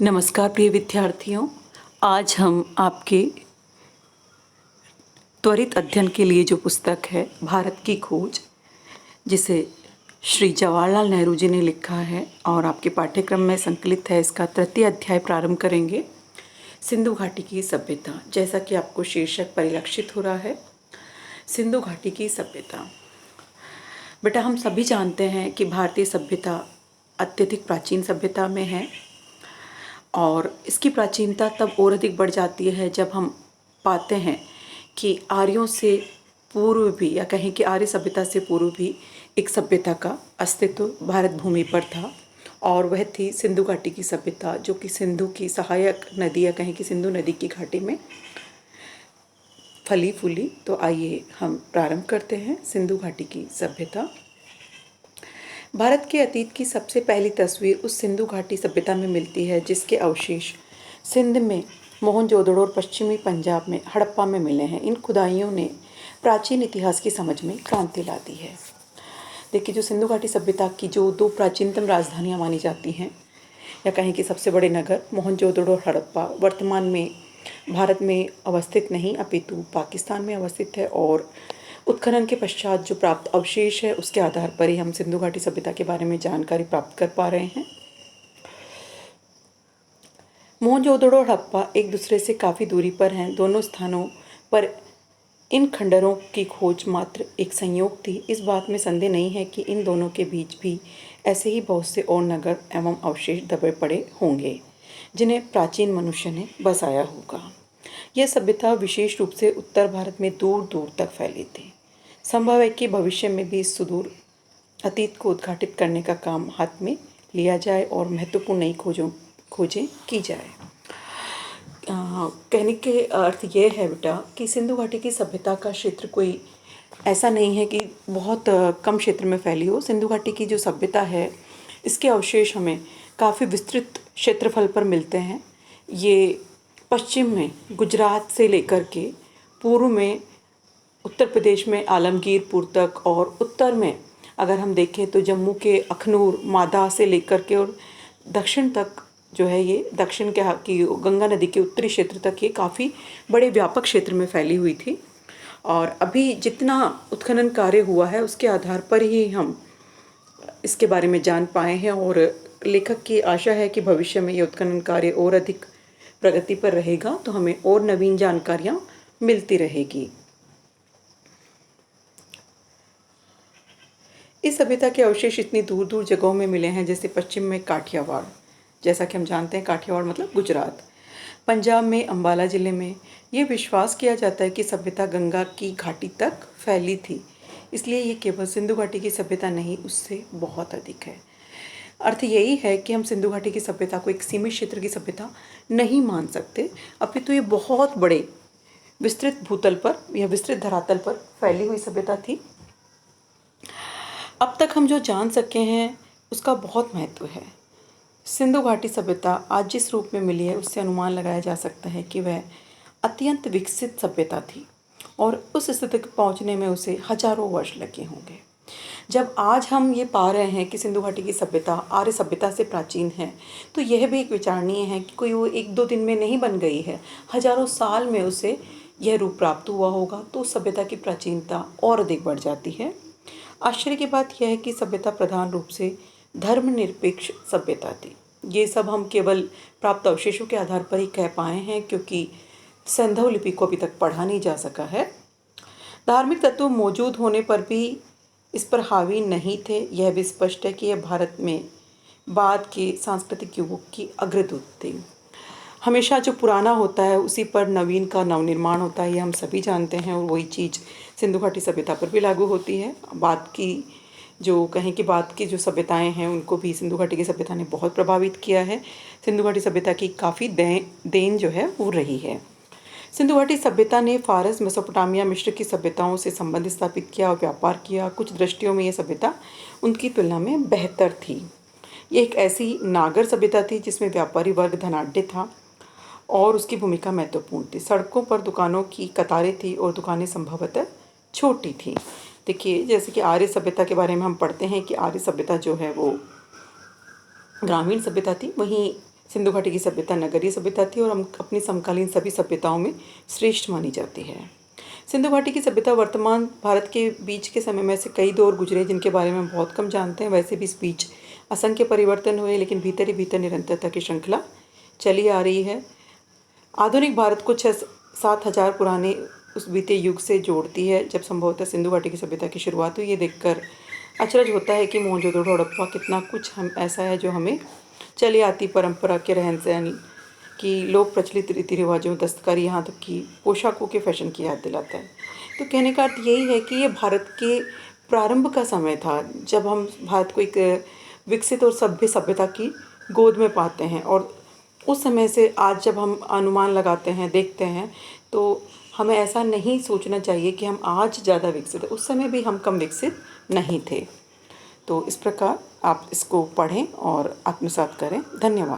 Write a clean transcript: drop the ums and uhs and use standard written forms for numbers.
नमस्कार प्रिय विद्यार्थियों। आज हम आपके त्वरित अध्ययन के लिए जो पुस्तक है भारत की खोज, जिसे श्री जवाहरलाल नेहरू जी ने लिखा है और आपके पाठ्यक्रम में संकलित है, इसका तृतीय अध्याय प्रारंभ करेंगे। सिंधु घाटी की सभ्यता, जैसा कि आपको शीर्षक परिलक्षित हो रहा है, सिंधु घाटी की सभ्यता। बेटा, हम सभी जानते हैं कि भारतीय सभ्यता अत्यधिक प्राचीन सभ्यता में है और इसकी प्राचीनता तब और अधिक बढ़ जाती है जब हम पाते हैं कि आर्यों से पूर्व भी, या कहें कि आर्य सभ्यता से पूर्व भी एक सभ्यता का अस्तित्व भारत भूमि पर था और वह थी सिंधु घाटी की सभ्यता, जो कि सिंधु की सहायक नदी, या कहें कि सिंधु नदी की घाटी में फली फूली। तो आइए हम प्रारंभ करते हैं सिंधु घाटी की सभ्यता। भारत के अतीत की सबसे पहली तस्वीर उस सिंधु घाटी सभ्यता में मिलती है जिसके अवशेष सिंध में मोहनजोदड़ो और पश्चिमी पंजाब में हड़प्पा में मिले हैं। इन खुदाइयों ने प्राचीन इतिहास की समझ में क्रांति ला दी है। देखिए, जो सिंधु घाटी सभ्यता की जो दो प्राचीनतम राजधानियां मानी जाती हैं, या कहें कि सबसे बड़े नगर मोहनजोदड़ो और हड़प्पा, वर्तमान में भारत में अवस्थित नहीं अपितु पाकिस्तान में अवस्थित है और उत्खनन के पश्चात जो प्राप्त अवशेष है उसके आधार पर ही हम सिंधु घाटी सभ्यता के बारे में जानकारी प्राप्त कर पा रहे हैं। मोहनजोदड़ो और हड़प्पा एक दूसरे से काफ़ी दूरी पर हैं। दोनों स्थानों पर इन खंडरों की खोज मात्र एक संयोग थी। इस बात में संदेह नहीं है कि इन दोनों के बीच भी ऐसे ही बहुत से और नगर एवं अवशेष दबे पड़े होंगे जिन्हें प्राचीन मनुष्य ने बसाया होगा। यह सभ्यता विशेष रूप से उत्तर भारत में दूर दूर तक फैली थी। संभव है कि भविष्य में भी इस सुदूर अतीत को उद्घाटित करने का काम हाथ में लिया जाए और महत्वपूर्ण नई खोजें की जाए। कहने के अर्थ ये है बेटा कि सिंधु घाटी की सभ्यता का क्षेत्र कोई ऐसा नहीं है कि बहुत कम क्षेत्र में फैली हो। सिंधु घाटी की जो सभ्यता है, इसके अवशेष हमें काफ़ी विस्तृत क्षेत्रफल पर मिलते हैं। ये पश्चिम में गुजरात से लेकर के पूर्व में उत्तर प्रदेश में आलमगीरपुर तक, और उत्तर में अगर हम देखें तो जम्मू के अखनूर, मादा से लेकर के और दक्षिण तक जो है, ये दक्षिण के की गंगा नदी के उत्तरी क्षेत्र तक ये काफ़ी बड़े व्यापक क्षेत्र में फैली हुई थी। और अभी जितना उत्खनन कार्य हुआ है उसके आधार पर ही हम इसके बारे में जान पाए हैं और लेखक की आशा है कि भविष्य में ये उत्खनन कार्य और अधिक प्रगति पर रहेगा तो हमें और नवीन जानकारियाँ मिलती रहेगी। इस सभ्यता के अवशेष इतनी दूर दूर जगहों में मिले हैं, जैसे पश्चिम में काठियावाड़, जैसा कि हम जानते हैं काठियावाड़ मतलब गुजरात। पंजाब में अम्बाला ज़िले में ये विश्वास किया जाता है कि सभ्यता गंगा की घाटी तक फैली थी, इसलिए ये केवल सिंधु घाटी की सभ्यता नहीं, उससे बहुत अधिक है। अर्थ यही है कि हम सिंधु घाटी की सभ्यता को एक सीमित क्षेत्र की सभ्यता नहीं मान सकते, अपितु ये बहुत बड़े विस्तृत भूतल पर या विस्तृत धरातल पर फैली हुई सभ्यता थी। अब तक हम जो जान सके हैं उसका बहुत महत्व है। सिंधु घाटी सभ्यता आज जिस रूप में मिली है उससे अनुमान लगाया जा सकता है कि वह अत्यंत विकसित सभ्यता थी और उस स्थिति तक पहुंचने में उसे हजारों वर्ष लगे होंगे। जब आज हम ये पा रहे हैं कि सिंधु घाटी की सभ्यता आर्य सभ्यता से प्राचीन है, तो यह भी एक विचारणीय है कि कोई वो एक दो दिन में नहीं बन गई है, हजारों साल में उसे यह रूप प्राप्त हुआ होगा, तो उस सभ्यता की प्राचीनता और अधिक बढ़ जाती है। आश्चर्य की बात यह है कि सभ्यता प्रधान रूप से धर्मनिरपेक्ष सभ्यता थी। ये सब हम केवल प्राप्त अवशेषों के आधार पर ही कह पाए हैं, क्योंकि सिंधु लिपि को अभी तक पढ़ा नहीं जा सका है। धार्मिक तत्व मौजूद होने पर भी इस पर हावी नहीं थे। यह भी स्पष्ट है कि यह भारत में बाद के सांस्कृतिक युगों की अग्रदूत थी। हमेशा जो पुराना होता है उसी पर नवीन का नवनिर्माण होता है, ये हम सभी जानते हैं, और वही चीज़ सिंधु घाटी सभ्यता पर भी लागू होती है। बाद की जो कहें कि बाद की जो सभ्यताएं हैं उनको भी सिंधु घाटी की सभ्यता ने बहुत प्रभावित किया है। सिंधु घाटी सभ्यता की काफ़ी देन जो है वो रही है। सिंधु घाटी सभ्यता ने फारस, मेसोपोटामिया, मिस्र की सभ्यताओं से संबंध स्थापित किया और व्यापार किया। कुछ दृष्टियों में यह सभ्यता उनकी तुलना में बेहतर थी। ये एक ऐसी नागर सभ्यता थी जिसमें व्यापारी वर्ग धनाढ्य था और उसकी भूमिका महत्वपूर्ण थी। सड़कों पर दुकानों की कतारें थी और दुकानें संभवतः छोटी थी। देखिए, जैसे कि आर्य सभ्यता के बारे में हम पढ़ते हैं कि आर्य सभ्यता जो है वो ग्रामीण सभ्यता थी, वहीं सिंधु घाटी की सभ्यता नगरीय सभ्यता थी और हम अपनी समकालीन सभी सभ्यताओं में श्रेष्ठ मानी जाती है। सिंधु घाटी की सभ्यता वर्तमान भारत के बीच के समय में से कई दौर गुजरे जिनके बारे में हम बहुत कम जानते हैं। वैसे भी इस बीच असंख्य परिवर्तन हुए, लेकिन भीतर ही भीतर निरंतरता की श्रृंखला चली आ रही है। आधुनिक भारत को 6-7 हज़ार पुराने उस बीते युग से जोड़ती है, जब संभवतः सिंधु घाटी की सभ्यता की शुरुआत हुई। ये देखकर अचरज होता है कि मोहनजोदड़ो हड़प्पा कितना कुछ हम ऐसा है जो हमें चली आती परंपरा के रहन सहन की, लोक प्रचलित रीति रिवाजों, दस्तकारी, यहाँ तक कि पोशाकों के फैशन की याद दिलाता है। तो कहने का अर्थ यही है कि ये भारत के प्रारंभ का समय था, जब हम भारत को एक विकसित और सभ्यता की गोद में पाते हैं। और उस समय से आज जब हम अनुमान लगाते हैं, देखते हैं, तो हमें ऐसा नहीं सोचना चाहिए कि हम आज ज़्यादा विकसित हैं। उस समय भी हम कम विकसित नहीं थे। तो इस प्रकार आप इसको पढ़ें और आत्मसात करें। धन्यवाद।